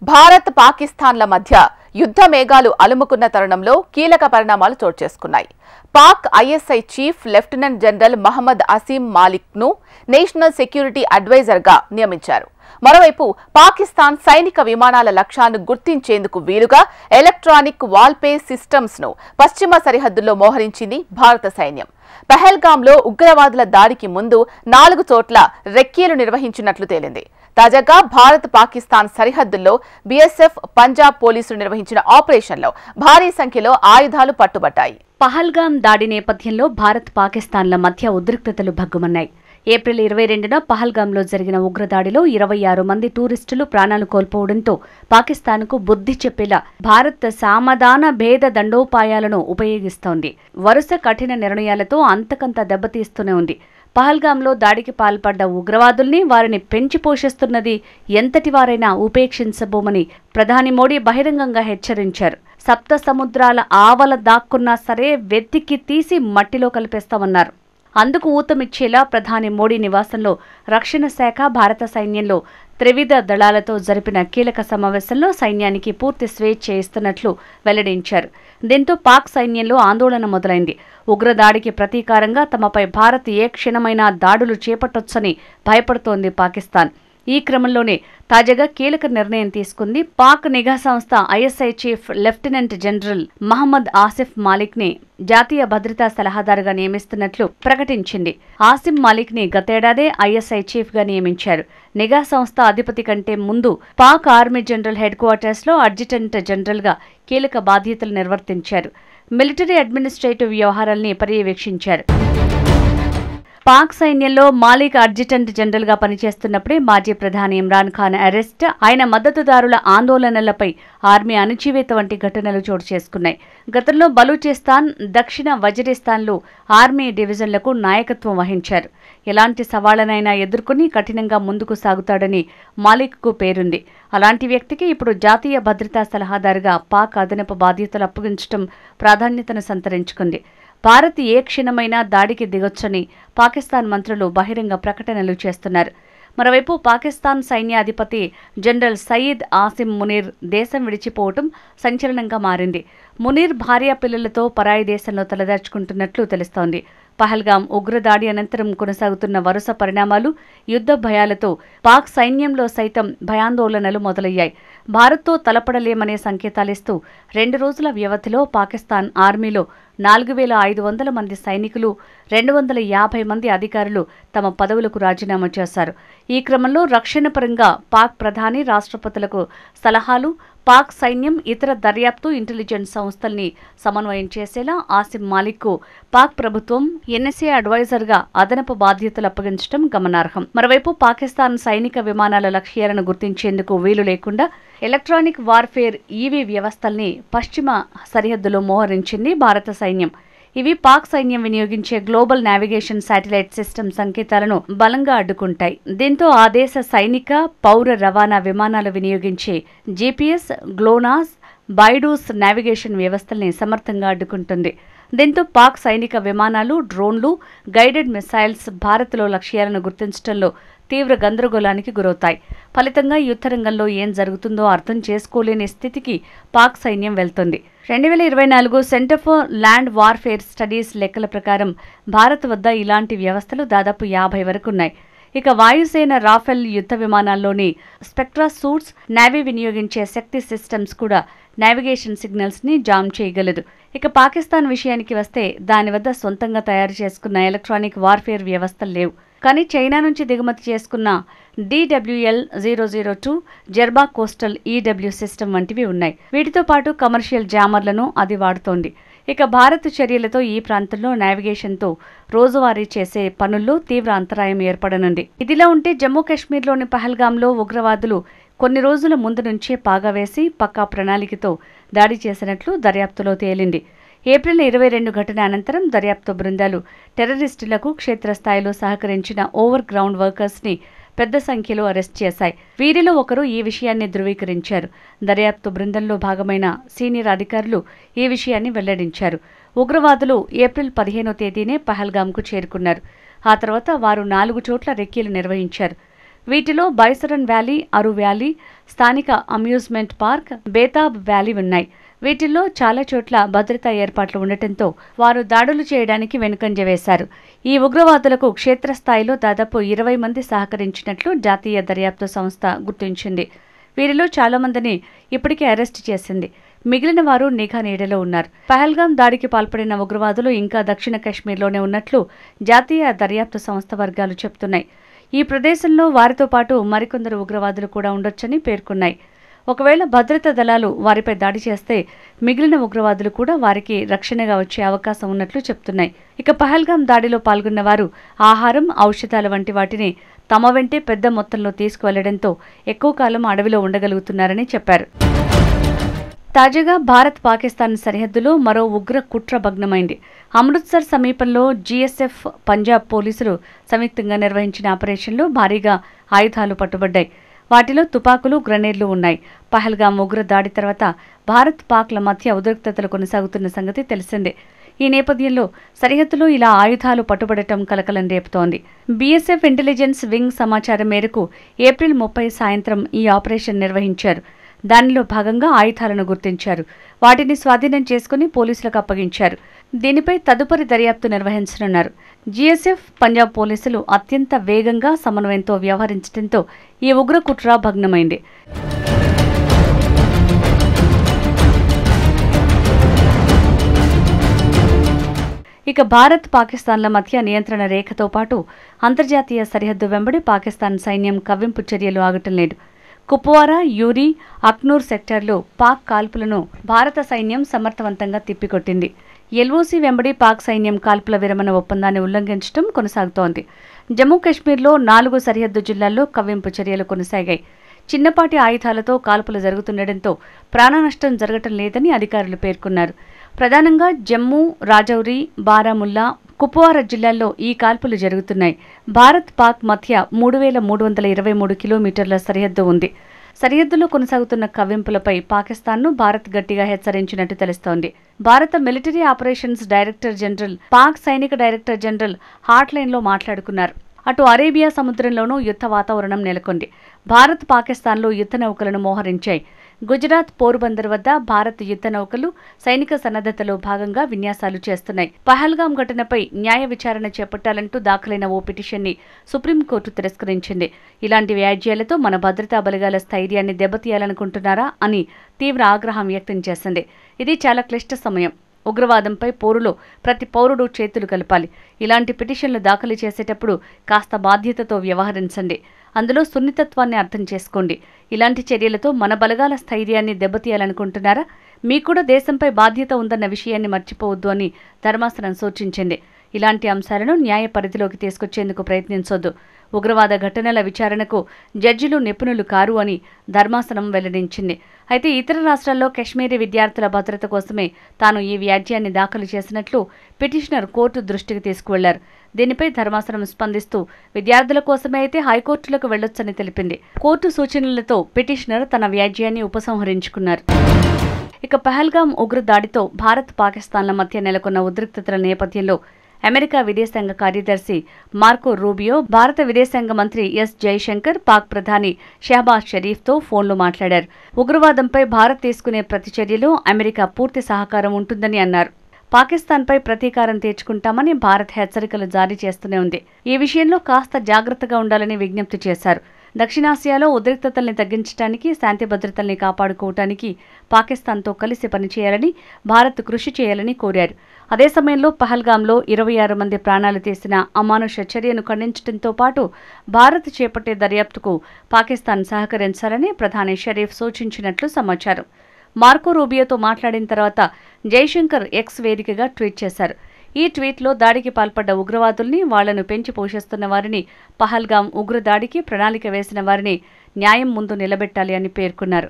భారత్ పాకిస్తాన్ల మధ్య యుద్ధ మేఘాలు అలుముకున్న తరుణంలో కీలక పరిణామాలు చోటు చేసుకున్నాయి. Pak ISI chief lieutenant general Mohammad Asim Malik ను నేషనల్ సెక్యూరిటీ అడ్వైజర్ గా నియమించారు. మరోవైపు పాకిస్తాన్ సైనిక విమానాల లక్ష్యాలను గుర్తించేందుకు వీలుగా ఎలక్ట్రానిక్ వాల్పేర్ సిస్టమ్స్ ను పశ్చిమ సరిహద్దుల్లో మోహరించింది భారత సైన్యం. పహల్గాంలో ఉగ్రవాదుల దాడికి ముందు 4 చోట్ల రెక్కీలు నిర్వహించినట్లు తేలింది. తాజాగా భారత్ పాకిస్తాన్ సరిహద్దుల్లో బీఎస్ఎఫ్, పంజాబ్ పోలీసులు నిర్వహించిన ఆపరేషన్లో భారీ సంఖ్యలో ఆయుధాలు పట్టుబట్టాయి. పహల్గాం దాడి నేపథ్యంలో భారత్ పాకిస్తాన్ల మధ్య ఉద్రిక్తతలు భగ్గుమన్నాయి. ఏప్రిల్ 22న పహల్గాంలో జరిగిన ఉగ్రదాడిలో 26 మంది టూరిస్టులు ప్రాణాలు కోల్పోవడంతో పాకిస్తాన్కు బుద్ధి చెప్పేలా భారత్ సామధాన భేద దండోపాయాలను ఉపయోగిస్తోంది. వరుస కఠిన నిర్ణయాలతో అంతకంత దెబ్బతీస్తూనే ఉంది. పహల్గాంలో దాడికి పాల్పడ్డ ఉగ్రవాదుల్ని, వారిని పెంచి పోషిస్తున్నది ఎంతటి వారైనా ఉపేక్షించబోమని ప్రధాని మోడీ బహిరంగంగా హెచ్చరించారు. సప్త సముద్రాల ఆవల దాక్కున్నా సరే వెతికి తీసి మట్టిలో కలిపేస్తామన్నారు. అందుకు ఊతమిచ్చేలా ప్రధాని మోడీ నివాసంలో రక్షణ శాఖ, భారత సైన్యంలో త్రివిధ దళాలతో జరిపిన కీలక సమావేశంలో సైన్యానికి పూర్తి స్వేచ్ఛ ఇస్తున్నట్లు వెల్లడించారు. దీంతో పాక్ సైన్యంలో ఆందోళన మొదలైంది. ఉగ్రదాడికి ప్రతీకారంగా తమపై భారత్ ఏ క్షణమైనా దాడులు చేపట్టొచ్చని భయపడుతోంది పాకిస్తాన్. ఈ క్రమంలోనే తాజాగా కీలక నిర్ణయం తీసుకుంది. పాక్ నిఘా సంస్థ ISI chief lieutenant general Mohammad Asif Malik ని జాతీయ భద్రతా సలహాదారుగా నియమిస్తున్నట్లు ప్రకటించింది. ఆసిఫ్ మాలిక్ ని గతేడాదే ఐఎస్ఐ చీఫ్ గా నియమించారు. నిఘా సంస్థ అధిపతి కంటే ముందు Pak army general head quarters లో అడ్జిటెంట్ జనరల్ గా కీలక బాధ్యతలు నిర్వర్తించారు. మిలిటరీ అడ్మినిస్ట్రేటివ్ వ్యవహారాల్ని పర్యవేక్షించారు. పాక్ సైన్యంలో మాలిక్ అడ్జిటెంట్ జనరల్ గా పనిచేస్తున్నప్పుడే మాజీ ప్రధాని ఇమ్రాన్ ఖాన్ అరెస్ట్, ఆయన మద్దతుదారుల ఆందోళనలపై ఆర్మీ అణచివేత వంటి ఘటనలు చోటు చేసుకున్నాయి. గతంలో బలూచిస్తాన్, దక్షిణ వజీరిస్తాన్లు ఆర్మీ డివిజన్లకు నాయకత్వం వహించారు. ఎలాంటి సవాళ్లనైనా ఎదుర్కొని కఠినంగా ముందుకు సాగుతాడని మాలిక్కు పేరుంది. అలాంటి వ్యక్తికి ఇప్పుడు జాతీయ భద్రతా సలహాదారుగా పాక్ అదనపు బాధ్యతలు అప్పగించడం ప్రాధాన్యతను సంతరించుకుంది. భారత్ ఏ క్షణమైనా దాడికి దిగొచ్చని పాకిస్తాన్ మంత్రులు బహిరంగ ప్రకటనలు చేస్తున్నారు. మరోవైపు పాకిస్తాన్ సైన్యాధిపతి జనరల్ సయీద్ ఆసిమ్ మునీర్ దేశం విడిచిపోవటం సంచలనంగా మారింది. మునీర్ భార్య పిల్లలతో పరాయి దేశంలో తలదాచుకుంటున్నట్లు తెలుస్తోంది. పహల్గాం ఉగ్రదాడి అనంతరం కొనసాగుతున్న వరుస పరిణామాలు, యుద్ధ భయాలతో పాక్ సైన్యంలో సైతం భయాందోళనలు మొదలయ్యాయి. భారత్తో తలపడలేమనే సంకేతాలిస్తూ 2 రోజుల వ్యవధిలో పాకిస్తాన్ ఆర్మీలో 4500 మంది సైనికులు, 250 మంది అధికారులు తమ పదవులకు రాజీనామా చేశారు. ఈ క్రమంలో రక్షణ పరంగా పాక్ ప్రధాని, రాష్ట్రపతులకు సలహాలు, పాక్ సైన్యం, ఇతర దర్యాప్తు, ఇంటెలిజెన్స్ సంస్థల్ని సమన్వయం చేసేలా ఆసిమ్ మాలిక్కు పాక్ ప్రభుత్వం ఎన్ఎస్ఏ అడ్వైజర్గా అదనపు బాధ్యతలు అప్పగించడం గమనార్హం. మరోవైపు పాకిస్తాన్ సైనిక విమానాల లక్ష్యాలను గుర్తించేందుకు వీలు లేకుండా ఎలక్ట్రానిక్ వార్ఫేర్ ఈవీ వ్యవస్థల్ని పశ్చిమ సరిహద్దులో మోహరించింది భారత సైన్యం. ఇవి పాక్ సైన్యం వినియోగించే గ్లోబల్ నావిగేషన్ శాటిలైట్ సిస్టమ్ సంకేతాలను బలంగా అడ్డుకుంటాయి. దీంతో ఆ దేశ సైనిక, పౌర రవాణా విమానాలు వినియోగించే జీపీఎస్, గ్లోనాస్, బైడూస్ నావిగేషన్ వ్యవస్థల్ని సమర్థంగా అడ్డుకుంటుంది. దీంతో పాక్ సైనిక విమానాలు, డ్రోన్లు, గైడెడ్ మిసైల్స్ భారత్లో లక్ష్యాలను గుర్తించడంలో తీవ్ర గందరగోళానికి గురవుతాయి. ఫలితంగా యుద్ధరంగంలో ఏం జరుగుతుందో అర్థం చేసుకోలేని స్థితికి పాక్ సైన్యం వెళ్తుంది. 2024 centre for land warfare studies లెక్కల ప్రకారం భారత్ వద్ద ఇలాంటి వ్యవస్థలు దాదాపు 50 వరకు ఉన్నాయి. ఇక వాయుసేన రాఫెల్ యుద్ధ విమానాల్లోని స్పెక్ట్రా సూట్స్, నేవీ వినియోగించే శక్తి సిస్టమ్స్ కూడా నావిగేషన్ సిగ్నల్స్ ని జామ్ చేయగలదు. ఇక పాకిస్తాన్ విషయానికి వస్తే దాని వద్ద సొంతంగా తయారు చేసుకున్న ఎలక్ట్రానిక్ వార్ఫేర్ వ్యవస్థలు లేవు. కానీ చైనా నుంచి దిగుమతి చేసుకున్న DWL-002 జెర్బా కోస్టల్ ఈడబ్ల్యూ సిస్టమ్ వంటివి ఉన్నాయి. వీటితో పాటు కమర్షియల్ జామర్లను అది వాడుతోంది. ఇక భారత్ చర్యలతో ఈ ప్రాంతంలో నావిగేషన్తో రోజువారీ చేసే పనుల్లో తీవ్ర అంతరాయం ఏర్పడనుంది. ఇదిలా ఉంటే జమ్మూ కాశ్మీర్లోని పహల్గాంలో ఉగ్రవాదులు కొన్ని రోజుల ముందు నుంచే పాగా వేసి పక్కా ప్రణాళికతో దాడి చేసినట్లు దర్యాప్తులో తేలింది. ఏప్రిల్ 22 ఘటన అనంతరం దర్యాప్తు బృందాలు టెర్రరిస్టులకు క్షేత్రస్థాయిలో సహకరించిన ఓవర్ గ్రౌండ్ వర్కర్స్ ని పెద్ద సంఖ్యలో అరెస్ట్ చేశాయి. వీరిలో ఒకరు ఈ విషయాన్ని ధృవీకరించారు. దర్యాప్తు బృందంలో భాగమైన సీనియర్ అధికారులు ఈ విషయాన్ని వెల్లడించారు. ఉగ్రవాదులు ఏప్రిల్ 15వ తేదీనే పహల్గాంకు చేరుకున్నారు. ఆ తర్వాత వారు 4 చోట్ల రెక్కీలు నిర్వహించారు. వీటిలో బైసరన్ వ్యాలీ, అరు వ్యాలీ, స్థానిక అమ్యూజ్మెంట్ పార్క్, బేతాబ్ వ్యాలీ ఉన్నాయి. వీటిల్లో చాలా చోట్ల భద్రతా ఏర్పాట్లు ఉండటంతో వారు దాడులు చేయడానికి వెనుకంజ వేశారు. ఈ ఉగ్రవాదులకు క్షేత్రస్థాయిలో దాదాపు 20 మంది సహకరించినట్లు జాతీయ దర్యాప్తు సంస్థ గుర్తించింది. వీరిలో చాలా మందిని ఇప్పటికే అరెస్టు చేసింది. మిగిలిన వారు నిఘా నీడలో ఉన్నారు. పహల్గాం దాడికి పాల్పడిన ఉగ్రవాదులు ఇంకా దక్షిణ కశ్మీర్లోనే ఉన్నట్లు జాతీయ దర్యాప్తు సంస్థ వర్గాలు చెబుతున్నాయి. ఈ ప్రదేశంలో వారితో పాటు మరికొందరు ఉగ్రవాదులు కూడా ఉండొచ్చని పేర్కొన్నాయి. ఒకవేళ భద్రతా దళాలు వారిపై దాడి చేస్తే మిగిలిన ఉగ్రవాదులు కూడా వారికి రక్షణగా వచ్చే అవకాశం ఉన్నట్లు చెప్తున్నాయి. ఇక పహల్గాం దాడిలో పాల్గొన్న వారు ఆహారం, ఔషధాల వంటి వాటిని తమ వెంటే పెద్ద మొత్తంలో తీసుకువెళ్లడంతో ఎక్కువ కాలం అడవిలో ఉండగలుగుతున్నారని చెప్పారు. తాజాగా భారత్ పాకిస్తాన్ సరిహద్దులో మరో ఉగ్ర కుట్ర భగ్నమైంది. అమృత్సర్ సమీపంలో జీఎస్ఎఫ్, పంజాబ్ పోలీసులు సంయుక్తంగా నిర్వహించిన ఆపరేషన్లో భారీగా ఆయుధాలు పట్టుబడ్డాయి. వాటిలో తుపాకులు, గ్రెనేడ్లు ఉన్నాయి. పహల్గాం ఉగ్ర దాడి తర్వాత భారత్, పాక్ల మధ్య ఉద్రిక్తతలు కొనసాగుతున్న సంగతి తెలిసిందే. ఈ నేపథ్యంలో సరిహద్దులో ఇలా ఆయుధాలు పట్టుబడటం కలకలం రేపుతోంది. బీఎస్ఎఫ్ ఇంటెలిజెన్స్ వింగ్ సమాచారం మేరకు ఏప్రిల్ 30 సాయంత్రం ఈ ఆపరేషన్ నిర్వహించారు. దానిలో భాగంగా ఆయుధాలను గుర్తించారు. వాటిని స్వాధీనం చేసుకుని పోలీసులకు అప్పగించారు. దీనిపై తదుపరి దర్యాప్తు నిర్వహించనున్నారు. జీఎస్ఎఫ్, పంజాబ్ పోలీసులు అత్యంత వేగంగా, సమన్వయంతో వ్యవహరించడంతో ఈ ఉగ్ర కుట్ర భగ్నమైంది. ఇక భారత్, పాకిస్తాన్ల మధ్య నియంత్రణ రేఖతో పాటు అంతర్జాతీయ సరిహద్దు వెంబడి పాకిస్తాన్ సైన్యం కవ్వింపు చర్యలు ఆగటం లేదు. కుప్వారా, యూరి, అఖ్నూర్ సెక్టార్లో పాక్ కాల్పులను భారత సైన్యం సమర్థవంతంగా తిప్పికొట్టింది. ఎల్ఓసి వెంబడి పాక్ సైన్యం కాల్పుల విరమణ ఒప్పందాన్ని ఉల్లంఘించడం కొనసాగుతోంది. జమ్మూ కాశ్మీర్లో 4 సరిహద్దు జిల్లాల్లో కవ్వింపు చర్యలు కొనసాగాయి. చిన్నపాటి ఆయుధాలతో కాల్పులు జరుగుతుండటంతో ప్రాణనష్టం జరగటం లేదని అధికారులు పేర్కొన్నారు. ప్రధానంగా జమ్మూ, రాజౌరి, బారాముల్లా, కుప్వారా జిల్లాల్లో ఈ కాల్పులు జరుగుతున్నాయి. భారత్, పాక్ మధ్య 3323 కిలోమీటర్ల సరిహద్దు ఉంది. సరిహద్దులో కొనసాగుతున్న కవ్వింపులపై పాకిస్తాన్ను భారత్ గట్టిగా హెచ్చరించినట్టు తెలుస్తోంది. భారత military operations director general, Pak సైనిక డైరెక్టర్ జనరల్ హాట్లైన్లో మాట్లాడుకున్నారు. అటు అరేబియా సముద్రంలోనూ యుద్ధ వాతావరణం నెలకొంది. భారత్, పాకిస్తాన్లు యుద్ధ నౌకలను మోహరించాయి. గుజరాత్ పోర్బందర్ వద్ద భారత్ యుద్ధ నౌకలు సైనిక సన్నద్ధతలో భాగంగా విన్యాసాలు చేస్తున్నాయి. పహల్గాం ఘటనపై న్యాయ విచారణ చేపట్టాలంటూ దాఖలైన ఓ పిటిషన్ని సుప్రీంకోర్టు తిరస్కరించింది. ఇలాంటి వ్యాజ్యాలతో మన భద్రతా బలగాల స్థైర్యాన్ని దెబ్బతీయాలనుకుంటున్నారా అని తీవ్ర ఆగ్రహం వ్యక్తం చేసింది. ఇది చాలా క్లిష్ట సమయం. ఉగ్రవాదంపై పోరులో ప్రతి పౌరుడు చేతులు కలపాలి. ఇలాంటి పిటిషన్లు దాఖలు చేసేటప్పుడు కాస్త బాధ్యతతో వ్యవహరించండి. అందులో సున్నితత్వాన్ని అర్థం చేసుకోండి. ఇలాంటి చర్యలతో మన బలగాల స్థైర్యాన్ని దెబ్బతీయాలనుకుంటున్నారా? మీకు కూడా దేశంపై బాధ్యత ఉందన్న విషయాన్ని మర్చిపోవద్దు అని ధర్మాసనం సూచించింది. ఇలాంటి అంశాలను న్యాయ పరిధిలోకి తీసుకొచ్చేందుకు ప్రయత్నించొద్దు. ఉగ్రవాద ఘటనల విచారణకు జడ్జిలు నిపుణులు కారు అని ధర్మాసనం వెల్లడించింది. అయితే ఇతర రాష్ట్రాల్లో కశ్మీరీ విద్యార్థుల భద్రత కోసమే తాను ఈ వ్యాజ్యాన్ని దాఖలు చేసినట్లు పిటిషనర్ కోర్టు దృష్టికి తీసుకువెళ్లారు. దీనిపై ధర్మాసనం స్పందిస్తూ విద్యార్థుల కోసమే అయితే హైకోర్టులకు వెళ్లొచ్చని తెలిపింది. కోర్టు సూచనలతో పిటిషనర్ తన వ్యాజ్యాన్ని ఉపసంహరించుకున్నారు. ఇక పహల్గాం ఉగ్ర దాడితో భారత్, పాకిస్తాన్ల మధ్య నెలకొన్న ఉద్రిక్తతల నేపథ్యంలో అమెరికా విదేశాంగ కార్యదర్శి మార్కో రూబియో, భారత విదేశాంగ మంత్రి ఎస్ జైశంకర్, పాక్ ప్రధాని షహబాజ్ షరీఫ్తో ఫోన్లో మాట్లాడారు. ఉగ్రవాదంపై భారత్ తీసుకునే ప్రతి చర్యలో అమెరికా పూర్తి సహకారం ఉంటుందని అన్నారు. పాకిస్తాన్పై ప్రతీకారం తీర్చుకుంటామని భారత్ హెచ్చరికలు జారీ చేస్తూనే ఉంది. ఈ విషయంలో కాస్త జాగ్రత్తగా ఉండాలని విజ్ఞప్తి చేశారు. దక్షిణాసియాలో ఉద్రిక్తతల్ని తగ్గించడానికి, శాంతి భద్రతల్ని కాపాడుకోవటానికి పాకిస్తాన్తో కలిసి పనిచేయాలని, భారత్ కృషి చేయాలని కోరారు. అదే సమయంలో పహల్గాంలో 26 మంది ప్రాణాలు తీసిన అమానుష చర్యను ఖండించడంతో పాటు భారత్ చేపట్టే దర్యాప్తుకు పాకిస్తాన్ సహకరించాలని ప్రధాని షరీఫ్ సూచించినట్లు సమాచారం. మార్కో రూబియోతో మాట్లాడిన తర్వాత జైశంకర్ ఎక్స్ వేదికగా ట్వీట్ చేశారు. ఈ ట్వీట్లో దాడికి పాల్పడ్డ ఉగ్రవాదుల్ని, వాళ్లను పెంచి పోషిస్తున్న వారిని, పహల్గాం ఉగ్రదాడికి ప్రణాళిక వేసిన వారిని న్యాయం ముందు నిలబెట్టాలి అని పేర్కొన్నారు.